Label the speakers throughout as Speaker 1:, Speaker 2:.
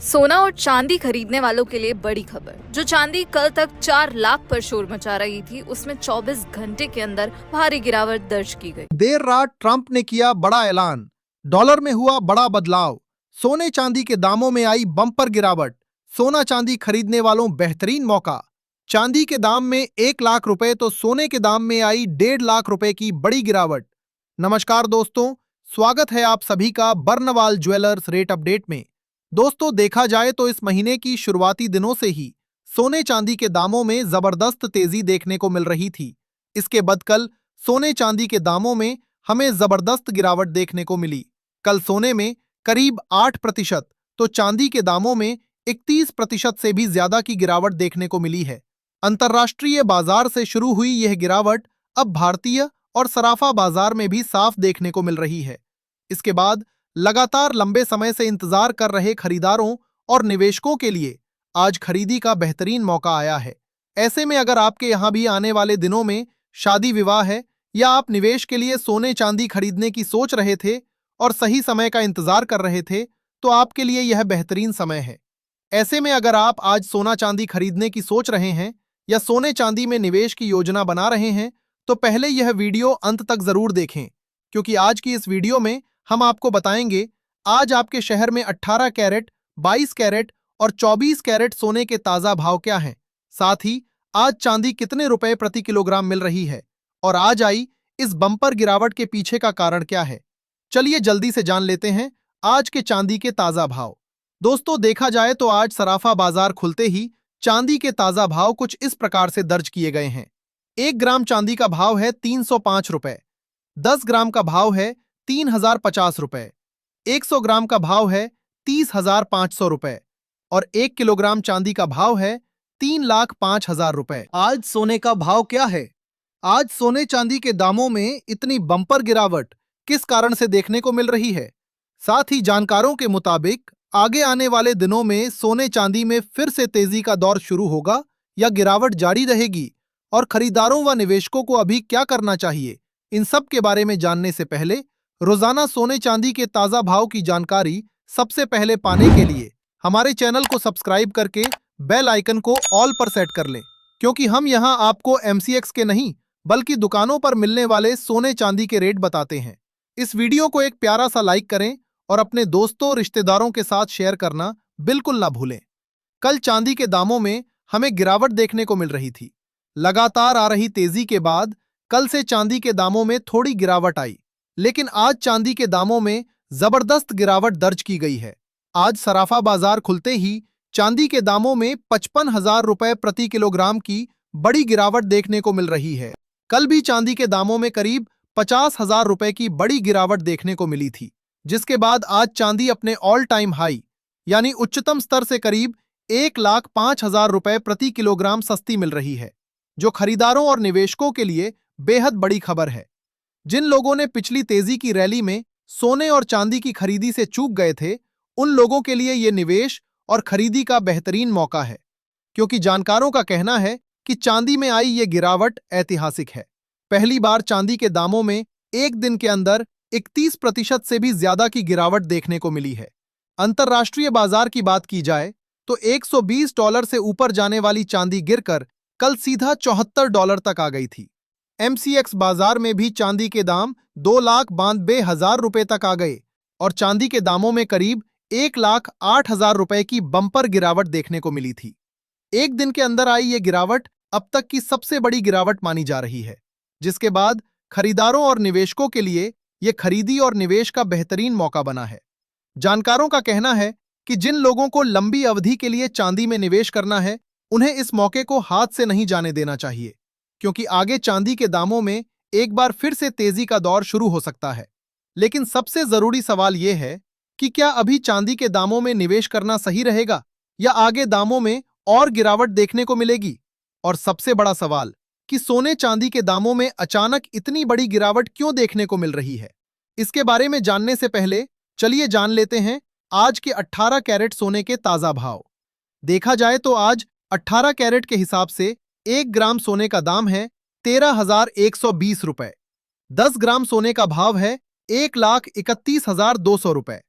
Speaker 1: सोना और चांदी खरीदने वालों के लिए बड़ी खबर। जो चांदी कल तक 4 लाख पर शोर मचा रही थी, उसमें 24 घंटे के अंदर भारी गिरावट दर्ज की गई।
Speaker 2: देर रात ट्रंप ने किया बड़ा ऐलान, डॉलर में हुआ बड़ा बदलाव, सोने चांदी के दामों में आई बम्पर गिरावट, सोना चांदी खरीदने वालों बेहतरीन मौका। चांदी के दाम में 1 लाख रुपए तो सोने के दाम में आई 1.5 लाख रुपए की बड़ी गिरावट। नमस्कार दोस्तों, स्वागत है आप सभी का बर्नवाल ज्वेलर्स रेट अपडेट में। दोस्तों, देखा जाए तो इस महीने की शुरुआती दिनों से ही सोने चांदी के दामों में जबरदस्त तेजी देखने को मिल रही थी। इसके बाद कल सोने चांदी के दामों में हमें जबरदस्त गिरावट देखने को मिली। कल सोने में करीब 8% तो चांदी के दामों में 31% से भी ज्यादा की गिरावट देखने को मिली है। अंतर्राष्ट्रीय बाजार से शुरू हुई यह गिरावट अब भारतीय और सराफा बाजार में भी साफ देखने को मिल रही है। इसके बाद लगातार लंबे समय से इंतजार कर रहे खरीदारों और निवेशकों के लिए आज खरीदी का बेहतरीन मौका आया है। ऐसे में अगर आपके यहां भी आने वाले दिनों में शादी विवाह है या आप निवेश के लिए सोने चांदी खरीदने की सोच रहे थे और सही समय का इंतजार कर रहे थे, तो आपके लिए यह बेहतरीन समय है। ऐसे में अगर आप आज सोना चांदी खरीदने की सोच रहे हैं या सोने चांदी में निवेश की योजना बना रहे हैं, तो पहले यह वीडियो अंत तक जरूर देखें, क्योंकि आज की इस वीडियो में हम आपको बताएंगे आज आपके शहर में 18 कैरेट, 22 कैरेट और 24 कैरेट सोने के ताजा भाव क्या हैं। साथ ही आज चांदी कितने रुपए प्रति किलोग्राम मिल रही है और आज आई इस बम्पर गिरावट के पीछे का कारण क्या है। चलिए जल्दी से जान लेते हैं आज के चांदी के ताजा भाव। दोस्तों, देखा जाए तो आज सराफा बाजार खुलते ही चांदी के ताजा भाव कुछ इस प्रकार से दर्ज किए गए हैं। 1 ग्राम चांदी का भाव है 305 रुपए, 10 ग्राम का भाव है 3050 रुपए, 100 ग्राम का भाव है 30,500 रुपए और 1 किलोग्राम चांदी का भाव है 3,05,000 रुपए। आज सोने का भाव क्या है? आज सोने चांदी के दामों में इतनी बम्पर गिरावट किस कारण से देखने को मिल रही है? साथ ही जानकारों के मुताबिक आगे आने वाले दिनों में सोने चांदी में फिर से तेजी का दौर शुरू होगा या गिरावट जारी रहेगी और खरीदारों व निवेशकों को अभी क्या करना चाहिए, इन सब के बारे में जानने से पहले रोजाना सोने चांदी के ताजा भाव की जानकारी सबसे पहले पाने के लिए हमारे चैनल को सब्सक्राइब करके बेल आइकन को ऑल पर सेट कर लें, क्योंकि हम यहां आपको MCX के नहीं बल्कि दुकानों पर मिलने वाले सोने चांदी के रेट बताते हैं। इस वीडियो को एक प्यारा सा लाइक करें और अपने दोस्तों रिश्तेदारों के साथ शेयर करना बिल्कुल ना भूलें। कल चांदी के दामों में हमें गिरावट देखने को मिल रही थी। लगातार आ रही तेजी के बाद कल से चांदी के दामों में थोड़ी गिरावट आई, लेकिन आज चांदी के दामों में जबरदस्त गिरावट दर्ज की गई है। आज सराफा बाजार खुलते ही चांदी के दामों में 55,000 रुपए प्रति किलोग्राम की बड़ी गिरावट देखने को मिल रही है। कल भी चांदी के दामों में करीब 50,000 रुपए की बड़ी गिरावट देखने को मिली थी, जिसके बाद आज चांदी अपने ऑल टाइम हाई यानी उच्चतम स्तर से करीब 1,05,000 रुपए प्रति किलोग्राम सस्ती मिल रही है, जो खरीदारों और निवेशकों के लिए बेहद बड़ी खबर है। जिन लोगों ने पिछली तेजी की रैली में सोने और चांदी की खरीदी से चूक गए थे, उन लोगों के लिए ये निवेश और खरीदी का बेहतरीन मौका है, क्योंकि जानकारों का कहना है कि चांदी में आई ये गिरावट ऐतिहासिक है। पहली बार चांदी के दामों में एक दिन के अंदर 31% से भी ज्यादा की गिरावट देखने को मिली है। अंतर्राष्ट्रीय बाजार की बात की जाए तो $120 से ऊपर जाने वाली चांदी गिरकर कल सीधा $74 तक आ गई थी। MCX बाजार में भी चांदी के दाम 2,92,000 रुपए तक आ गए और चांदी के दामों में करीब 1,08,000 रुपए की बम्पर गिरावट देखने को मिली थी। एक दिन के अंदर आई ये गिरावट अब तक की सबसे बड़ी गिरावट मानी जा रही है, जिसके बाद खरीदारों और निवेशकों के लिए ये खरीदी और निवेश का बेहतरीन मौका बना है। जानकारों का कहना है कि जिन लोगों को लंबी अवधि के लिए चांदी में निवेश करना है, उन्हें इस मौके को हाथ से नहीं जाने देना चाहिए, क्योंकि आगे चांदी के दामों में एक बार फिर से तेजी का दौर शुरू हो सकता है। लेकिन सबसे जरूरी सवाल यह है कि क्या अभी चांदी के दामों में निवेश करना सही रहेगा या आगे दामों में और गिरावट देखने को मिलेगी? और सबसे बड़ा सवाल कि सोने चांदी के दामों में अचानक इतनी बड़ी गिरावट क्यों देखने को मिल रही है, इसके बारे में जानने से पहले चलिए जान लेते हैं आज के 18 कैरेट सोने के ताजा भाव। देखा जाए तो आज 18 कैरेट के हिसाब से 1 ग्राम सोने का दाम है 13,120 रुपए, 10 ग्राम सोने का भाव है 1,31,200 रुपए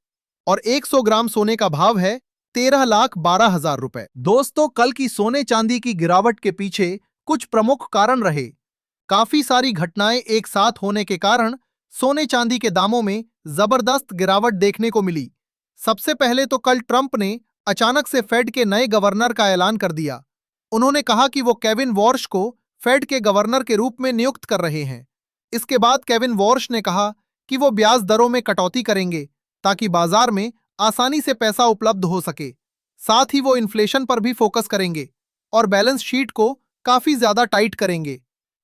Speaker 2: और 100 ग्राम सोने का भाव है 13,12,000 रुपए। दोस्तों, कल की सोने चांदी की गिरावट के पीछे कुछ प्रमुख कारण रहे। काफी सारी घटनाएं एक साथ होने के कारण सोने चांदी के दामों में जबरदस्त गिरावट देखने को मिली। सबसे पहले तो कल ट्रंप ने अचानक से फेड के नए गवर्नर का ऐलान कर दिया। उन्होंने कहा कि वो केविन वॉर्श को फेड के गवर्नर के रूप में नियुक्त कर रहे हैं। इसके बाद केविन वॉर्श ने कहा कि वो ब्याज दरों में कटौती करेंगे ताकि बाजार में आसानी से पैसा उपलब्ध हो सके। साथ ही वो इन्फ्लेशन पर भी फोकस करेंगे और बैलेंस शीट को काफी ज्यादा टाइट करेंगे।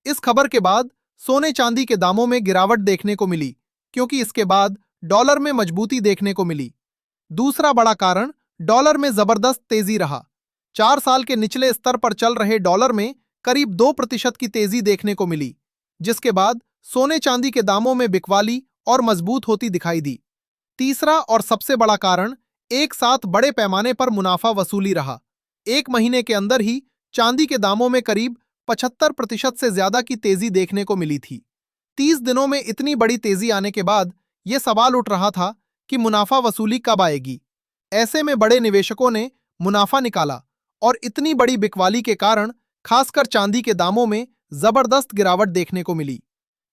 Speaker 2: इस खबर के बाद सोने चांदी के दामों में गिरावट देखने को मिली, क्योंकि इसके बाद डॉलर में मजबूती देखने को मिली। दूसरा बड़ा कारण डॉलर में जबरदस्त तेजी रहा। 4 साल के निचले स्तर पर चल रहे डॉलर में करीब 2% की तेजी देखने को मिली, जिसके बाद सोने चांदी के दामों में बिकवाली और मजबूत होती दिखाई दी। तीसरा और सबसे बड़ा कारण एक साथ बड़े पैमाने पर मुनाफा वसूली रहा। एक महीने के अंदर ही चांदी के दामों में करीब 75% से ज्यादा की तेजी देखने को मिली थी। 30 दिनों में इतनी बड़ी तेजी आने के बाद यह सवाल उठ रहा था कि मुनाफा वसूली कब आएगी। ऐसे में बड़े निवेशकों ने मुनाफा निकाला और इतनी बड़ी बिकवाली के कारण खासकर चांदी के दामों में जबरदस्त गिरावट देखने को मिली।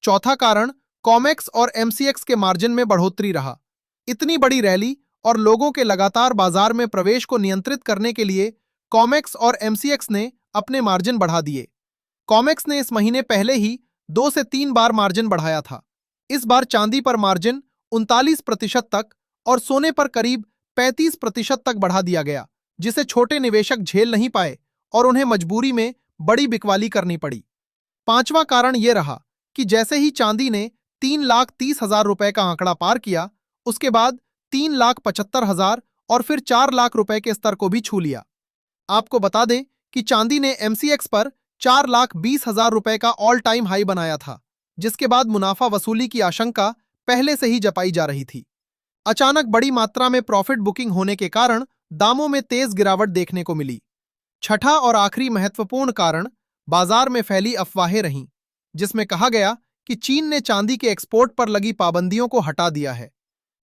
Speaker 2: चौथा कारण कॉमेक्स और एमसीएक्स के मार्जिन में बढ़ोतरी रहा। इतनी बड़ी रैली और लोगों के लगातार बाजार में प्रवेश को नियंत्रित करने के लिए कॉमेक्स और एमसीएक्स ने अपने मार्जिन बढ़ा दिए। कॉमेक्स ने इस महीने पहले ही 2 से 3 बार मार्जिन बढ़ाया था। इस बार चांदी पर मार्जिन 39% तक और सोने पर करीब 35% तक बढ़ा दिया गया, जिसे छोटे निवेशक झेल नहीं पाए और उन्हें मजबूरी में बड़ी बिकवाली करनी पड़ी। पांचवा कारण यह रहा कि जैसे ही चांदी ने 3,30,000 रुपए का आंकड़ा पार किया, उसके बाद 3,75,000 और फिर 4 लाख रुपए के स्तर को भी छू लिया। आपको बता दें कि चांदी ने एमसीएक्स पर 4,20,000 रुपए का ऑल टाइम हाई बनाया था, जिसके बाद मुनाफा वसूली की आशंका पहले से ही जताई जा रही थी। अचानक बड़ी मात्रा में प्रॉफिट बुकिंग होने के कारण दामों में तेज गिरावट देखने को मिली। छठा और आखिरी महत्वपूर्ण कारण बाजार में फैली अफवाहें रहीं, जिसमें कहा गया कि चीन ने चांदी के एक्सपोर्ट पर लगी पाबंदियों को हटा दिया है।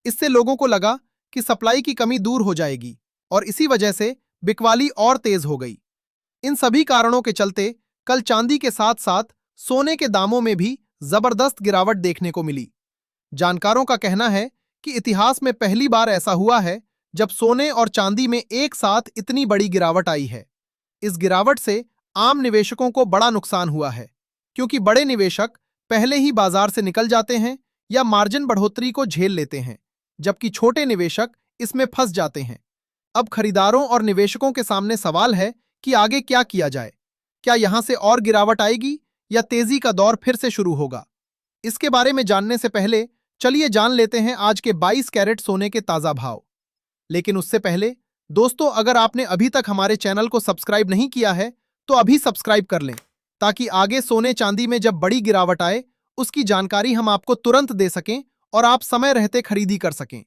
Speaker 2: इससे लोगों को लगा कि सप्लाई की कमी दूर हो जाएगी और इसी वजह से बिकवाली और तेज हो गई। इन सभी कारणों के चलते कल चांदी के साथ साथ सोने के दामों में भी जबरदस्त गिरावट देखने को मिली। जानकारों का कहना है कि इतिहास में पहली बार ऐसा हुआ है जब सोने और चांदी में एक साथ इतनी बड़ी गिरावट आई है। इस गिरावट से आम निवेशकों को बड़ा नुकसान हुआ है, क्योंकि बड़े निवेशक पहले ही बाजार से निकल जाते हैं या मार्जिन बढ़ोतरी को झेल लेते हैं, जबकि छोटे निवेशक इसमें फंस जाते हैं। अब खरीदारों और निवेशकों के सामने सवाल है कि आगे क्या किया जाए। क्या यहां से और गिरावट आएगी या तेजी का दौर फिर से शुरू होगा? इसके बारे में जानने से पहले चलिए जान लेते हैं आज के 22 कैरेट सोने के ताजा भाव। लेकिन उससे पहले दोस्तों, अगर आपने अभी तक हमारे चैनल को सब्सक्राइब नहीं किया है तो अभी सब्सक्राइब कर लें, ताकि आगे सोने चांदी में जब बड़ी गिरावट आए उसकी जानकारी हम आपको तुरंत दे सकें और आप समय रहते खरीदी कर सकें।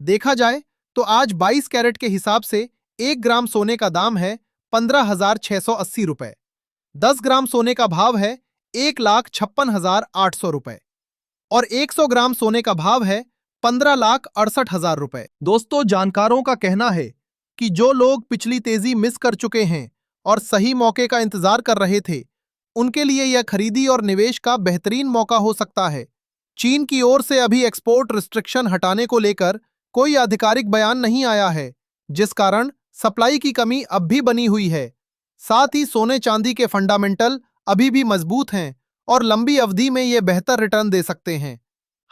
Speaker 2: देखा जाए तो आज 22 कैरेट के हिसाब से 1 ग्राम सोने का दाम है 15,680 रुपए। 10 ग्राम सोने का भाव है 1,56,800 रुपए और 100 ग्राम सोने का भाव है 15,68,000 रुपए। दोस्तों, जानकारों का कहना है कि जो लोग पिछली तेजी मिस कर चुके हैं और सही मौके का इंतजार कर रहे थे, उनके लिए यह खरीदी और निवेश का बेहतरीन मौका हो सकता है। चीन की ओर से अभी एक्सपोर्ट रिस्ट्रिक्शन हटाने को लेकर कोई आधिकारिक बयान नहीं आया है, जिस कारण सप्लाई की कमी अब भी बनी हुई है। साथ ही सोने चांदी के फंडामेंटल अभी भी मजबूत हैं और लंबी अवधि में ये बेहतर रिटर्न दे सकते हैं।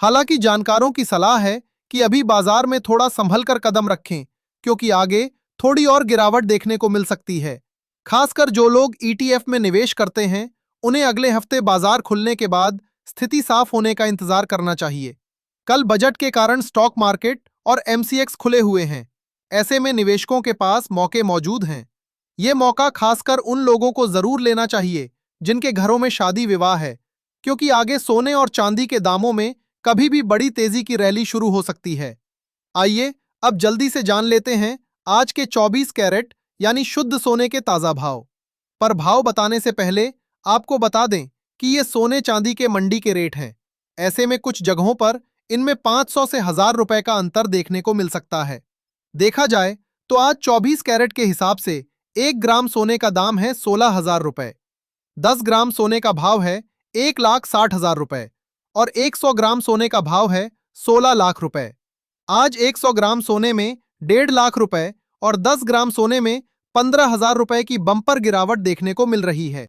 Speaker 2: हालांकि जानकारों की सलाह है कि अभी बाजार में थोड़ा संभल कर कदम रखें, क्योंकि आगे थोड़ी और गिरावट देखने को मिल सकती है। खासकर जो लोग ईटीएफ में निवेश करते हैं, उन्हें अगले हफ्ते बाजार खुलने के बाद स्थिति साफ होने का इंतजार करना चाहिए। कल बजट के कारण स्टॉक मार्केट और एमसीएक्स खुले हुए हैं। ऐसे में निवेशकों के पास मौके मौजूद हैं। ये मौका खासकर उन लोगों को जरूर लेना चाहिए जिनके घरों में शादी विवाह है, क्योंकि आगे सोने और चांदी के दामों में कभी भी बड़ी तेजी की रैली शुरू हो सकती है। आइए अब जल्दी से जान लेते हैं आज के 24 कैरेट यानी शुद्ध सोने के ताजा भाव। पर भाव बताने से पहले आपको बता दें कि ये सोने चांदी के मंडी के रेट हैं। ऐसे में कुछ जगहों पर इनमें 500 से 1,000 रुपए का अंतर देखने को मिल सकता है। देखा जाए तो आज 24 कैरेट के हिसाब से 1 ग्राम सोने का दाम है 16,000 रुपए। 10 ग्राम सोने का भाव है 1,60,000 रुपए और 100 ग्राम सोने का भाव है 16 लाख रुपए। आज 100 ग्राम सोने में 1.5 लाख रुपए और 10 ग्राम सोने में 15,000 रुपए की बम्पर गिरावट देखने को मिल रही है।